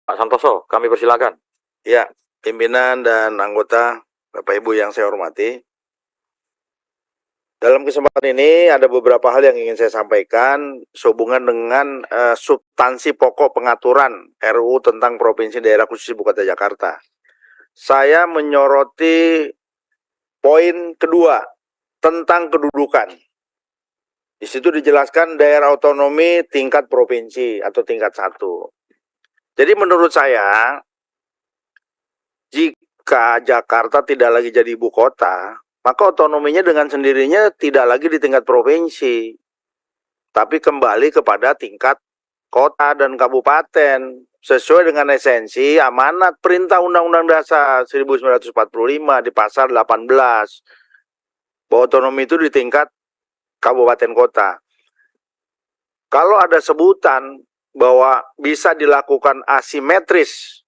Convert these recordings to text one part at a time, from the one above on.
Pak Santoso, kami persilakan. Ya, pimpinan dan anggota, Bapak Ibu yang saya hormati. Dalam kesempatan ini ada beberapa hal yang ingin saya sampaikan sehubungan dengan substansi pokok pengaturan RUU tentang Provinsi Daerah Khusus Ibu Kota Jakarta. Saya menyoroti poin kedua tentang kedudukan. Di situ dijelaskan daerah otonomi tingkat provinsi atau tingkat 1. Jadi menurut saya, jika Jakarta tidak lagi jadi ibu kota, maka otonominya dengan sendirinya tidak lagi di tingkat provinsi, tapi kembali kepada tingkat kota dan kabupaten, sesuai dengan esensi amanat Perintah Undang-Undang Dasar 1945 di pasal 18, bahwa otonomi itu di tingkat kabupaten kota. Kalau ada sebutan bahwa bisa dilakukan asimetris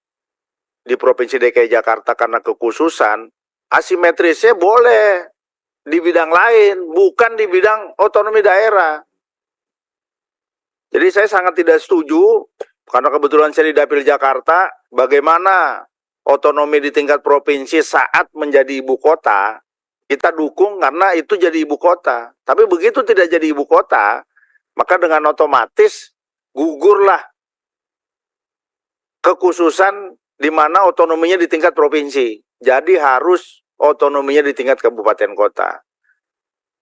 di Provinsi DKI Jakarta karena kekhususan, asimetrisnya boleh di bidang lain, bukan di bidang otonomi daerah. Jadi saya sangat tidak setuju, karena kebetulan saya di Dapil Jakarta, bagaimana otonomi di tingkat provinsi saat menjadi ibu kota, kita dukung karena itu jadi ibu kota. Tapi begitu tidak jadi ibu kota, maka dengan otomatis gugurlah kekhususan di mana otonominya di tingkat provinsi. Jadi harus otonominya di tingkat kabupaten kota.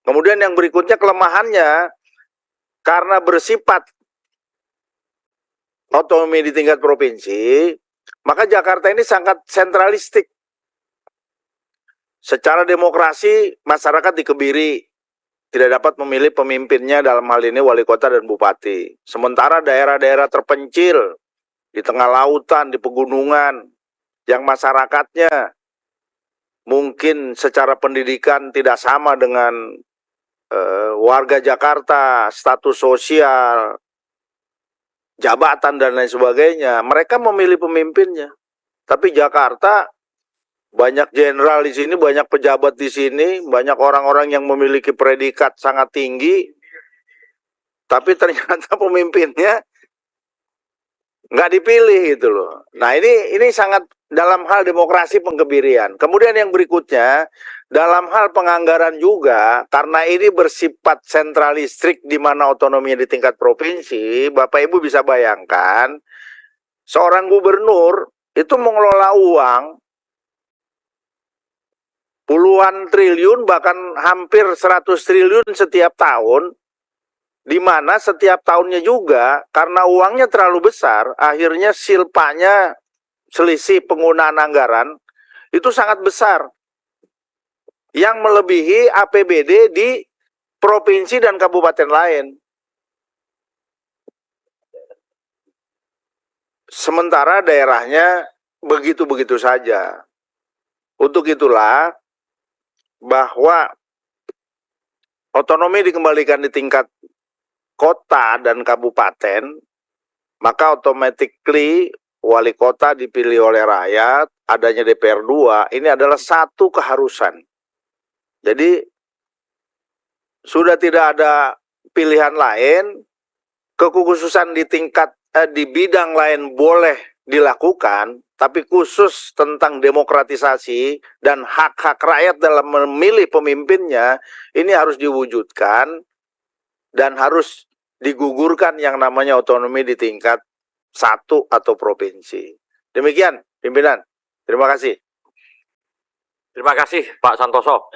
Kemudian yang berikutnya kelemahannya, karena bersifat otonomi di tingkat provinsi, maka Jakarta ini sangat sentralistik. Secara demokrasi, masyarakat dikebiri, tidak dapat memilih pemimpinnya, dalam hal ini wali kota dan bupati. Sementara daerah-daerah terpencil, di tengah lautan, di pegunungan, yang masyarakatnya mungkin secara pendidikan tidak sama dengan warga Jakarta, status sosial, jabatan, dan lain sebagainya, mereka memilih pemimpinnya. Tapi Jakarta, banyak jenderal di sini, banyak pejabat di sini, banyak orang-orang yang memiliki predikat sangat tinggi, tapi ternyata pemimpinnya nggak dipilih gitu loh. Nah ini sangat dalam hal demokrasi pengkebirian. Kemudian yang berikutnya, dalam hal penganggaran juga, karena ini bersifat sentralistik di mana otonominya di tingkat provinsi, Bapak Ibu bisa bayangkan, seorang gubernur itu mengelola uang puluhan triliun, bahkan hampir 100 triliun setiap tahun, di mana setiap tahunnya juga, karena uangnya terlalu besar, akhirnya silpanya, selisih penggunaan anggaran, itu sangat besar, yang melebihi APBD di provinsi dan kabupaten lain. Sementara daerahnya begitu-begitu saja. Untuk itulah, bahwa otonomi dikembalikan di tingkat kota dan kabupaten, maka automatically wali kota dipilih oleh rakyat, adanya DPR 2, ini adalah satu keharusan. Jadi sudah tidak ada pilihan lain, kekhususan di tingkat di bidang lain boleh dilakukan, tapi khusus tentang demokratisasi dan hak-hak rakyat dalam memilih pemimpinnya, ini harus diwujudkan dan harus digugurkan yang namanya otonomi di tingkat 1 atau provinsi. Demikian, pimpinan. Terima kasih. Terima kasih, Pak Santoso.